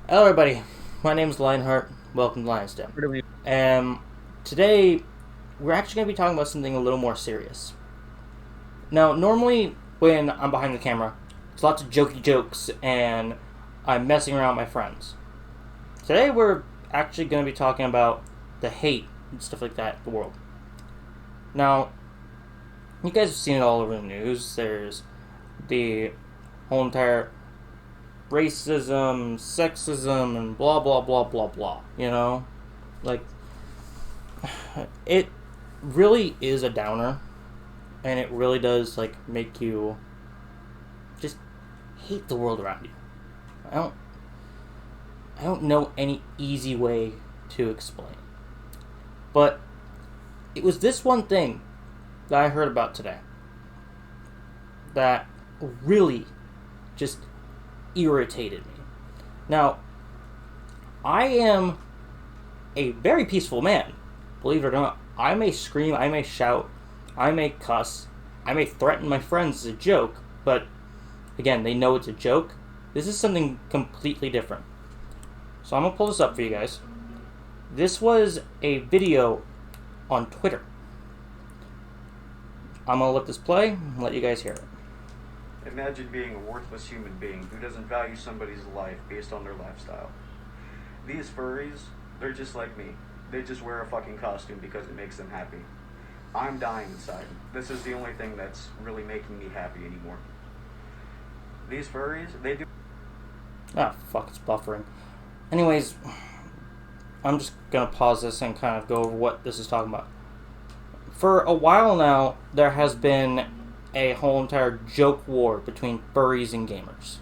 Hello, everybody. My name is Lionheart. Welcome to Lion's Den. What do we? And today, we're actually going to be talking about something a little more serious. Now, normally, when I'm behind the camera, it's lots of jokey jokes and I'm messing around with my friends. Today, we're actually going to be talking about the hate and stuff like that in the world. Now, you guys have seen it all over the news. There's the whole entire racism, sexism, and blah blah blah blah blah. Like it really is a downer, and it really does make you just hate the world around you. I don't, I don't know any easy way to explain, but it was this one thing that I heard about today that really just irritated me. Now, I am a very peaceful man. Believe it or not, I may scream, I may shout, I may cuss, I may threaten my friends as a joke, but again, they know it's a joke. This is something completely different. So I'm gonna pull this up for you guys. This was a video on Twitter. I'm gonna let this play and let you guys hear it. Imagine being a worthless human being who doesn't value somebody's life based on their lifestyle. These furries, they're just like me. They just wear a fucking costume because it makes them happy. I'm dying inside. This is the only thing that's really making me happy anymore. These furries, they do. Ah, fuck, it's buffering. Anyways, I'm just gonna pause this and kind of go over what this is talking about. For a while now, there has been a whole entire joke war between furries and gamers.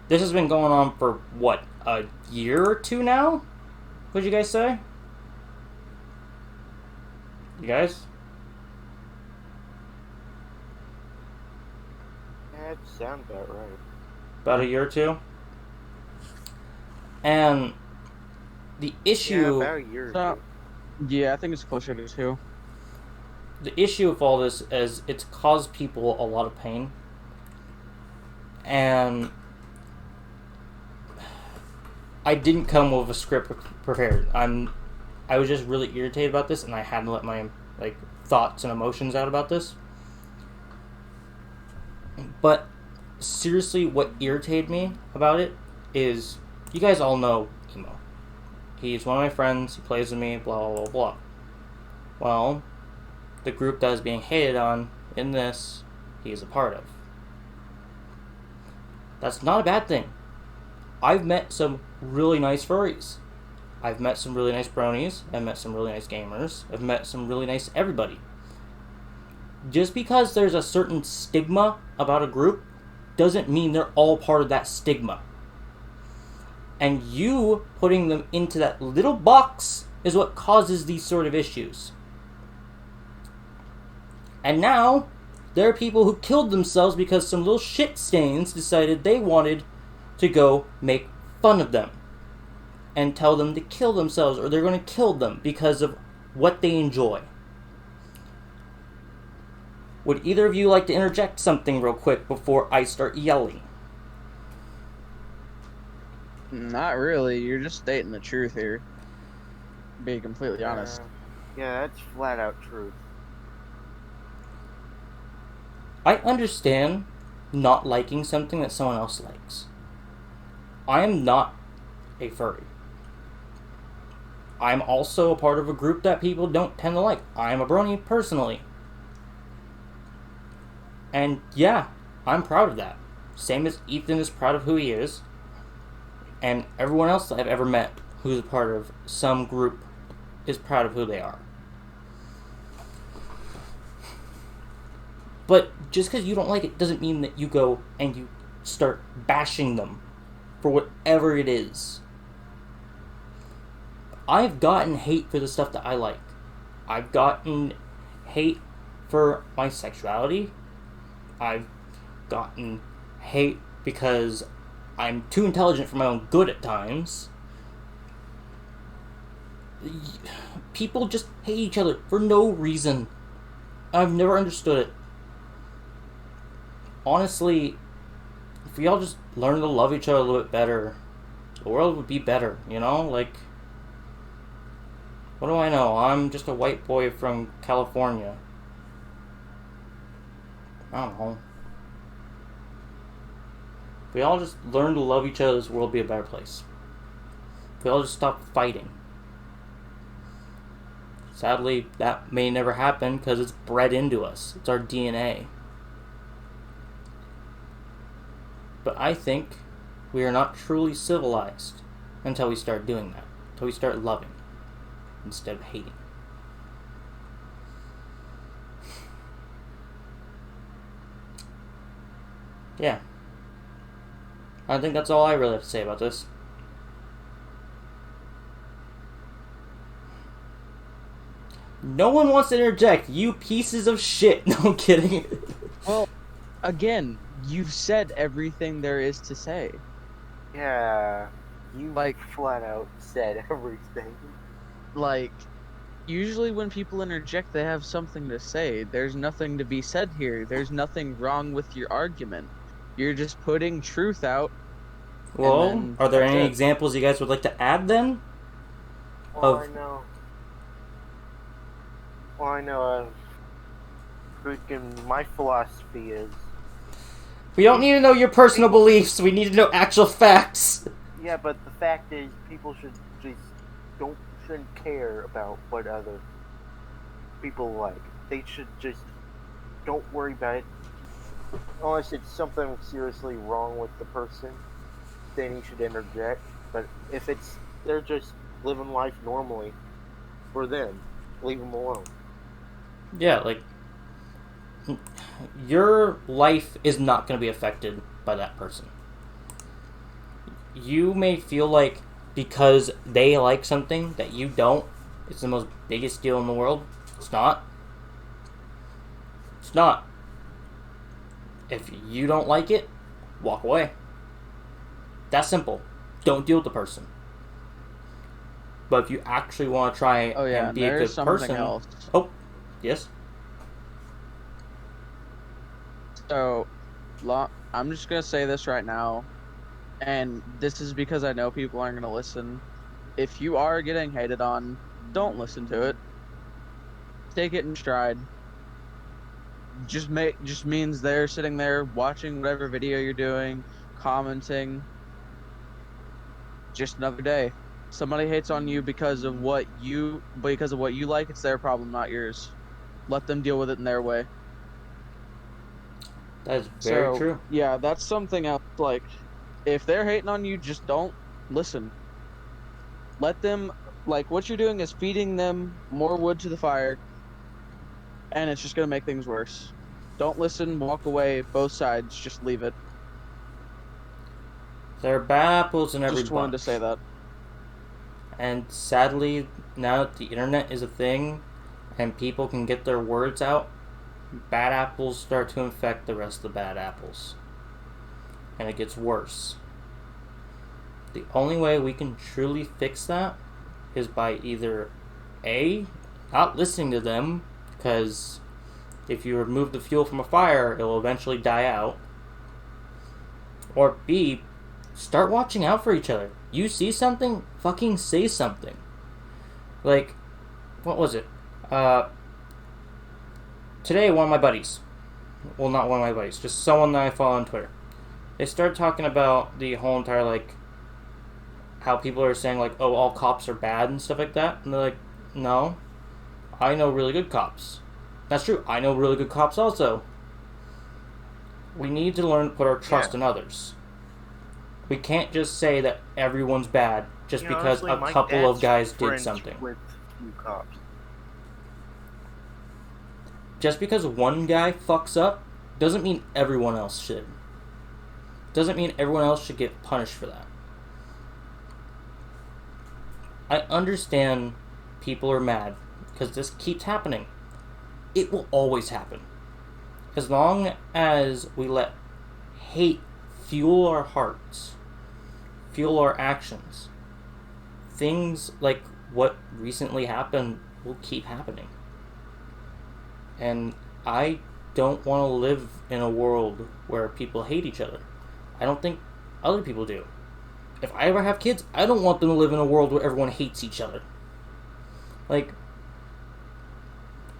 This has been going on for, what, a year or two now? What'd you guys say? You guys? Yeah, it sounds about right. About a year or two? And the Yeah, issue... about a year or So, two. yeah, I think it's closer to two. The issue of all this is it's caused people a lot of pain. And I didn't come with a script prepared. I was just really irritated about this, and I had to let my thoughts and emotions out about this. But seriously, what irritated me about it is you guys all know Emo. He's one of my friends. He plays with me. Blah blah blah blah. Well, the group that is being hated on in this, he is a part of. That's not a bad thing. I've met some really nice furries. I've met some really nice bronies. I've met some really nice gamers. I've met some really nice everybody. Just because there's a certain stigma about a group doesn't mean they're all part of that stigma. And you putting them into that little box is what causes these sort of issues. And now, there are people who killed themselves because some little shit stains decided they wanted to go make fun of them and tell them to kill themselves, or they're going to kill them because of what they enjoy. Would either of you like to interject something real quick before I start yelling? Not really. You're just stating the truth here. Being completely honest. Yeah, that's flat out truth. I understand not liking something that someone else likes. I am not a furry. I'm also a part of a group that people don't tend to like. I'm a brony personally. And yeah, I'm proud of that. Same as Ethan is proud of who he is. And everyone else that I've ever met who's a part of some group is proud of who they are. But just because you don't like it doesn't mean that you go and you start bashing them for whatever it is. I've gotten hate for the stuff that I like. I've gotten hate for my sexuality. I've gotten hate because I'm too intelligent for my own good at times. People just hate each other for no reason. I've never understood it. Honestly, if we all just learn to love each other a little bit better, the world would be better, you know? Like, what do I know? I'm just a white boy from California. I don't know. If we all just learn to love each other, this world would be a better place. If we all just stop fighting. Sadly, that may never happen because it's bred into us. It's our DNA. But I think we are not truly civilized until we start doing that. Until we start loving instead of hating. Yeah. I think that's all I really have to say about this. No one wants to interject, you pieces of shit. No, I'm kidding. Well, again, you've said everything there is to say. Yeah, you Like- flat out said everything. Like, usually when people interject, they have something to say. There's nothing to be said here. There's nothing wrong with your argument. You're just putting truth out. Well, then are there that's any it. examples you guys would like to add then? All Of- I know. All I know of freaking my philosophy is, We don't need to know your personal beliefs, we need to know actual facts. yeah, but the fact is, people should just shouldn't care about what other people like. They should just don't worry about it. Unless it's something seriously wrong with the person, then you should interject. But if they're just living life normally for them, leave them alone. Yeah, like, your life is not going to be affected by that person. You may feel like because they like something that you don't, it's the most biggest deal in the world. It's not. It's not. If you don't like it, walk away. That's simple. Don't deal with the person. But if you actually want to try Oh yeah, and be a there's good something person, else. oh, yes. So, I'm just gonna say this right now, and this is because I know people aren't gonna listen. If you are getting hated on, don't listen to it. Take it in stride. Just means they're sitting there watching whatever video you're doing, commenting. Just another day. Somebody hates on you because of what you like. It's their problem, not yours. Let them deal with it in their way. That is very So, true. Yeah, that's something else. Like, if they're hating on you, just don't listen. Let them, like, what you're doing is feeding them more wood to the fire, and it's just gonna make things worse. Don't listen, walk away, both sides, just leave it. There are bad apples in every Just wanted to bunch. say that. And sadly, now that the internet is a thing and people can get their words out, bad apples start to infect the rest of the bad apples. And it gets worse. The only way we can truly fix that is by either A, not listening to them, because if you remove the fuel from a fire, it will eventually die out. Or B, start watching out for each other. You see something, fucking say something. Like, what was it? Today, one of my buddies, well, not one of my buddies, just someone that I follow on Twitter, they started talking about the whole entire, like, how people are saying, like, oh, all cops are bad and stuff like that. And they're like, no, I know really good cops. That's true, I know really good cops also. We need to learn to put our trust in others. We can't just say that everyone's bad just You know, because honestly, a my couple of dad's guys did friends something. with few cops. Just because one guy fucks up doesn't mean everyone else should. Doesn't mean everyone else should get punished for that. I understand people are mad because this keeps happening. It will always happen. As long as we let hate fuel our hearts, fuel our actions, things like what recently happened will keep happening. And I don't want to live in a world where people hate each other. I don't think other people do. if I ever have kids, I don't want them to live in a world where everyone hates each other. Like,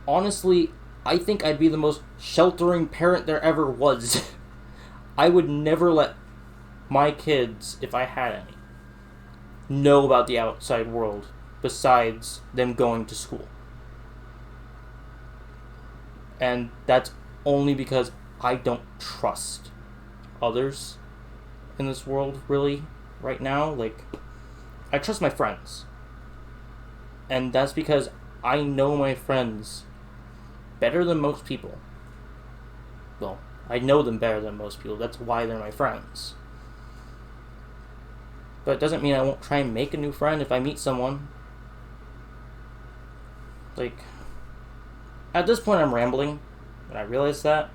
honestly, I think I'd be the most sheltering parent there ever was. I would never let my kids, if I had any, know about the outside world besides them going to school. And that's only because I don't trust others in this world, really, right now. Like, I trust my friends. And that's because I know my friends better than most people. Well, I know them better than most people. That's why they're my friends. But it doesn't mean I won't try and make a new friend if I meet someone. Like, at this point I'm rambling, and I realize that.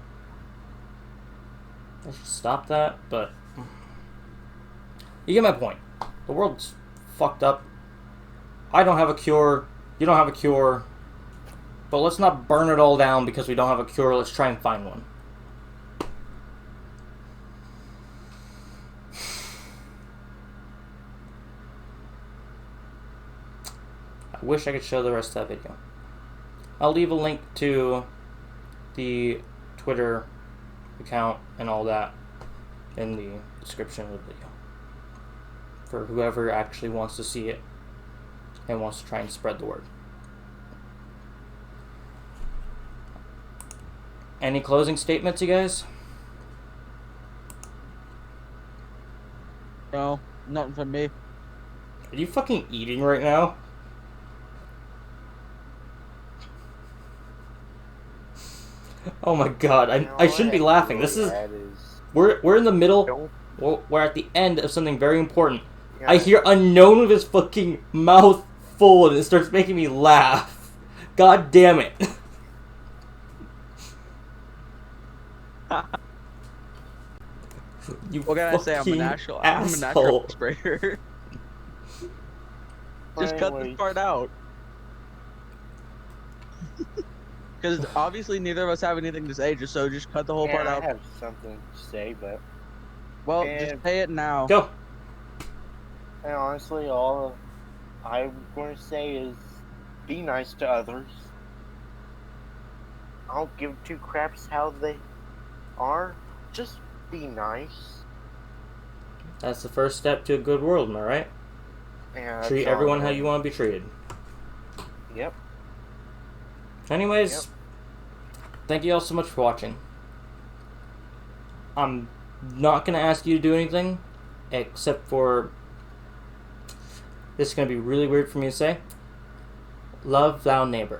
I should stop that, but you get my point. The world's fucked up. I don't have a cure. You don't have a cure. But let's not burn it all down because we don't have a cure. Let's try and find one. I wish I could show the rest of that video. I'll leave a link to the Twitter account and all that in the description of the video for whoever actually wants to see it and wants to try and spread the word. Any closing statements, you guys? No, nothing from me. Are you fucking eating right now? Oh my god, I shouldn't be laughing. This is... We're in the middle. We're at the end of something very important. I hear Unknown with his fucking mouth full and it starts making me laugh. God damn it. You What can I say? I'm a natural sprayer. Just cut this part out. Because obviously neither of us have anything to say, just cut the whole part out. I have something to say, but... Well, just say it now. Go. And honestly, all I'm going to say is be nice to others. I don't give two craps how they are. Just be nice. That's the first step to a good world, am I right? Yeah, Treat everyone how you want to be treated. Yep. Anyways, thank you all so much for watching. I'm not going to ask you to do anything, except for... This is going to be really weird for me to say. Love thou neighbor.